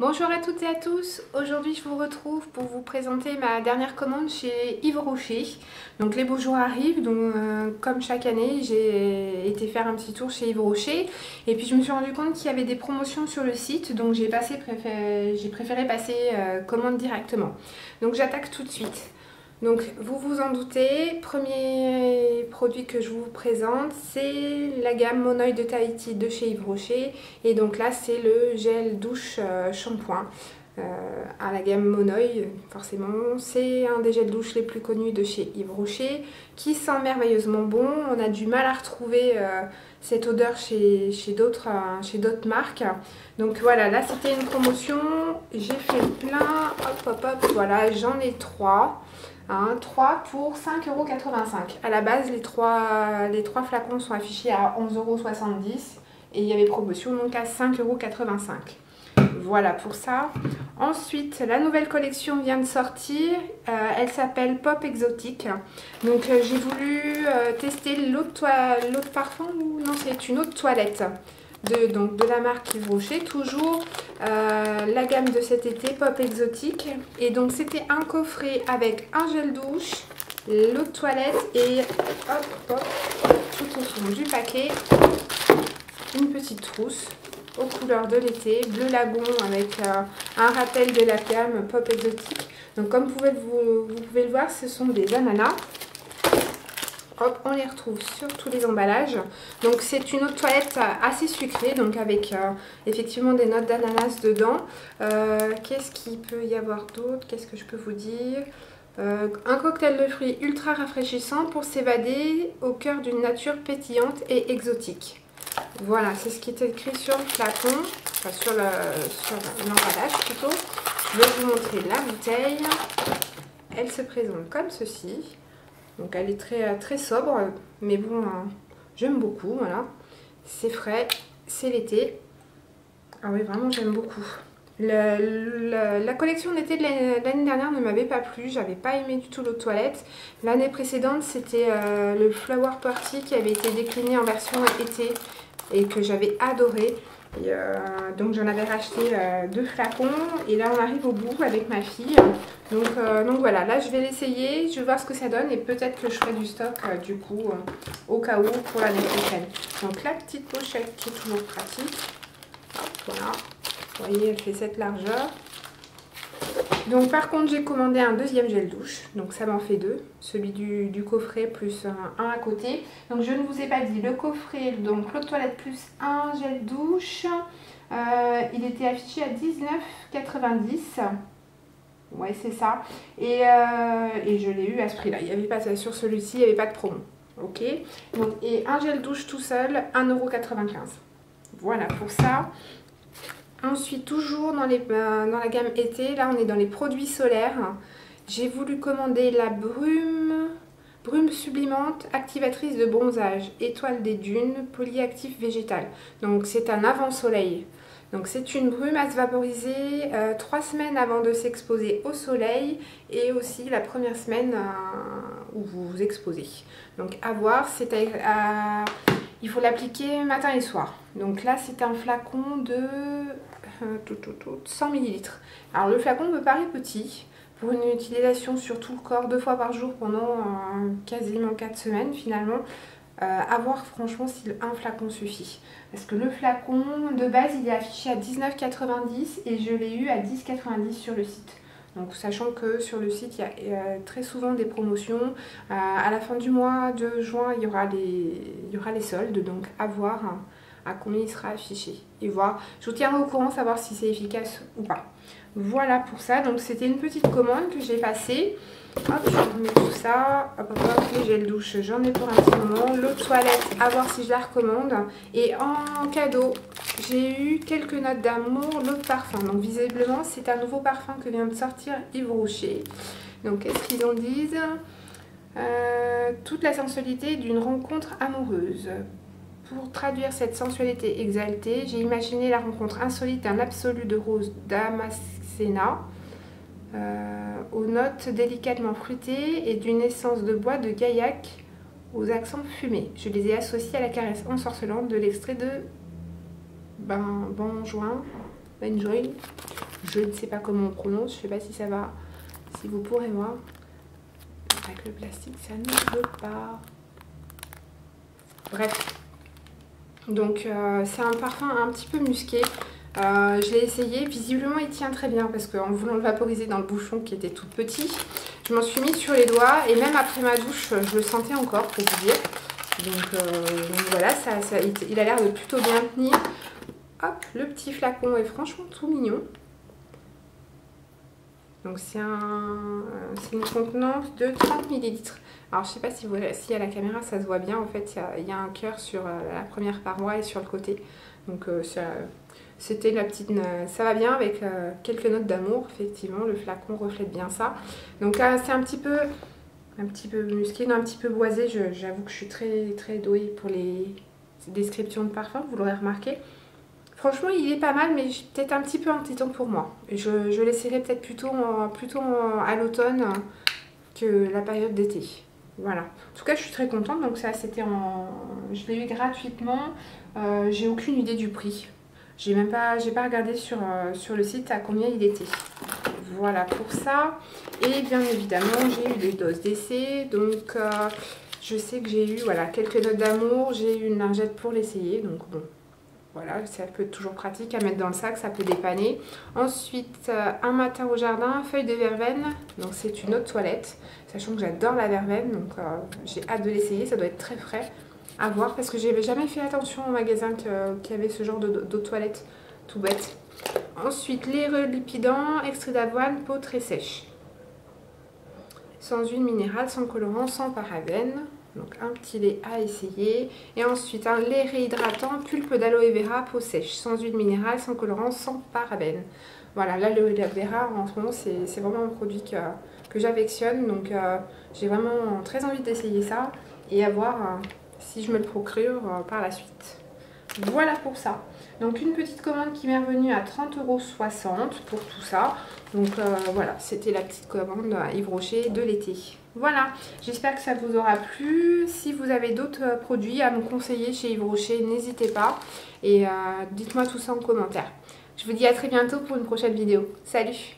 Bonjour à toutes et à tous, aujourd'hui je vous retrouve pour vous présenter ma dernière commande chez Yves Rocher. Donc les beaux jours arrivent, donc comme chaque année j'ai été faire un petit tour chez Yves Rocher et puis je me suis rendu compte qu'il y avait des promotions sur le site, donc j'ai préféré passer commande directement. Donc j'attaque tout de suite. Donc vous vous en doutez, premier produit que je vous présente, c'est la gamme Mon Oeil de Tahiti de chez Yves Rocher. Et donc là c'est le gel douche shampoing à la gamme Mon Oeil, forcément. C'est un des gels douche les plus connus de chez Yves Rocher qui sent merveilleusement bon. On a du mal à retrouver cette odeur chez d'autres marques. Donc voilà, là c'était une promotion, j'ai fait le plein, hop, voilà, j'en ai 3. 3 pour 5,85 €. À la base, les trois flacons sont affichés à 11,70 € et il y avait promotion donc à 5,85 €. Voilà pour ça. Ensuite, la nouvelle collection vient de sortir. Elle s'appelle Pop Exotique. Donc, j'ai voulu tester l'autre parfum. Non, c'est une autre toilette. De la marque Yves Rocher, toujours la gamme de cet été, Pop Exotique. Et donc c'était un coffret avec un gel douche, l'eau de toilette et hop, tout au fond du paquet, une petite trousse aux couleurs de l'été, bleu lagon avec un rappel de la gamme Pop Exotique. Donc comme vous pouvez le voir, ce sont des ananas. Hop, on les retrouve sur tous les emballages. Donc c'est une eau de toilette assez sucrée, donc avec effectivement des notes d'ananas dedans. Qu'est-ce qu'il peut y avoir d'autre? Qu'est-ce que je peux vous dire? Un cocktail de fruits ultra rafraîchissant pour s'évader au cœur d'une nature pétillante et exotique. Voilà, c'est ce qui est écrit sur le flacon, enfin sur l'emballage plutôt. Je vais vous montrer la bouteille. Elle se présente comme ceci. Donc elle est très sobre, mais bon, j'aime beaucoup, voilà. C'est frais, c'est l'été. Ah oui, vraiment j'aime beaucoup. La collection d'été de l'année dernière ne m'avait pas plu, j'avais pas aimé du tout l'eau de toilette. L'année précédente, c'était le Flower Party qui avait été décliné en version été et que j'avais adoré. Et donc j'en avais racheté 2 flacons et là on arrive au bout avec ma fille. Donc voilà, là je vais l'essayer, je vais voir ce que ça donne et peut-être que je ferai du stock du coup au cas où pour l'année prochaine. Donc la petite pochette qui est toujours pratique. Hop, voilà, vous voyez elle fait cette largeur. Donc par contre j'ai commandé un deuxième gel douche, donc ça m'en fait 2, celui du coffret plus un à côté. Donc je ne vous ai pas dit, le coffret, donc l'eau de toilette plus un gel douche, il était affiché à 19,90 €. Ouais c'est ça, et je l'ai eu à ce prix là, il n'y avait pas ça sur celui-ci, il n'y avait pas de promo. Ok, donc, et un gel douche tout seul, 1,95 €. Voilà pour ça. Ensuite, toujours dans la gamme été, là on est dans les produits solaires. J'ai voulu commander la brume sublimante, activatrice de bronzage, étoile des dunes, polyactif végétal. Donc c'est un avant-soleil. Donc c'est une brume à se vaporiser 3 semaines avant de s'exposer au soleil et aussi la première semaine où vous vous exposez. Donc à voir, il faut l'appliquer matin et soir. Donc là c'est un flacon de 100 ml. Alors le flacon me paraît petit pour une utilisation sur tout le corps 2 fois par jour pendant quasiment 4 semaines finalement. À voir franchement si un flacon suffit. Parce que le flacon de base il est affiché à 19,90 € et je l'ai eu à 10,90 € sur le site. Donc sachant que sur le site il y a très souvent des promotions. À la fin du mois de juin il y aura les soldes, donc à voir à combien il sera affiché. Et voir, je vous tiendrai au courant savoir si c'est efficace ou pas. Voilà pour ça, donc c'était une petite commande que j'ai passée. Hop, je vous mets tout ça. Hop, les gels douche, j'en ai pour un petit moment. L'eau de toilette, à voir si je la recommande. Et en cadeau, j'ai eu quelques notes d'amour, l'eau de parfum. Donc visiblement, c'est un nouveau parfum que vient de sortir Yves Rocher. Donc qu'est-ce qu'ils en disent? Toute la sensualité d'une rencontre amoureuse. Pour traduire cette sensualité exaltée, j'ai imaginé la rencontre insolite d'un absolu de rose damascena aux notes délicatement fruitées et d'une essence de bois de gaillac aux accents fumés. Je les ai associés à la caresse ensorcelante de l'extrait de Benjoin, je ne sais pas comment on prononce, je ne sais pas si ça va, si vous pourrez voir. Avec le plastique, ça ne veut pas. Bref. Donc c'est un parfum un petit peu musqué. Je l'ai essayé, visiblement il tient très bien parce qu'en voulant le vaporiser dans le bouchon qui était tout petit, je m'en suis mis sur les doigts et même après ma douche, je le sentais encore pour vous dire. Donc voilà, il a l'air de plutôt bien tenir. Hop, le petit flacon est franchement tout mignon. Donc c'est une contenance de 30 ml. Alors je sais pas si à la caméra ça se voit bien, en fait il y a un cœur sur la première paroi et sur le côté. Donc c'était la petite... ça va bien avec quelques notes d'amour, effectivement, le flacon reflète bien ça. Donc c'est un petit peu musqué, non, un petit peu boisé, j'avoue que je suis très douée pour les descriptions de parfums, vous l'aurez remarqué. Franchement, il est pas mal, mais peut-être un petit peu entêtant pour moi. Je l'essaierai peut-être plutôt à l'automne que la période d'été. Voilà. En tout cas, je suis très contente. Donc ça, je l'ai eu gratuitement. J'ai aucune idée du prix. J'ai pas regardé sur le site à combien il était. Voilà pour ça. Et bien évidemment, j'ai eu des doses d'essai. Donc je sais que j'ai eu quelques notes d'amour. J'ai eu une lingette pour l'essayer. Donc bon. Voilà, ça peut être toujours pratique à mettre dans le sac, ça peut dépanner. Ensuite, un matin au jardin, feuille de verveine. Donc c'est une eau de toilette, sachant que j'adore la verveine. Donc j'ai hâte de l'essayer, ça doit être très frais à voir. Parce que j'avais jamais fait attention au magasin qu'il y avait ce genre d'eau de toilette, tout bête. Ensuite, les lipidants, extrait d'avoine, peau très sèche. Sans huile minérale, sans colorant, sans parabènes. Donc un petit lait à essayer. Et ensuite un lait réhydratant, pulpe d'aloe vera, peau sèche, sans huile minérale, sans colorant, sans parabènes. Voilà, l'aloe vera en ce moment c'est vraiment un produit que j'affectionne. Donc j'ai vraiment très envie d'essayer ça et à voir si je me le procure par la suite. Voilà pour ça. Donc une petite commande qui m'est revenue à 30,60 € pour tout ça. Donc voilà, c'était la petite commande à Yves Rocher de l'été. Voilà, j'espère que ça vous aura plu. Si vous avez d'autres produits à me conseiller chez Yves Rocher, n'hésitez pas. Et dites-moi tout ça en commentaire. Je vous dis à très bientôt pour une prochaine vidéo. Salut!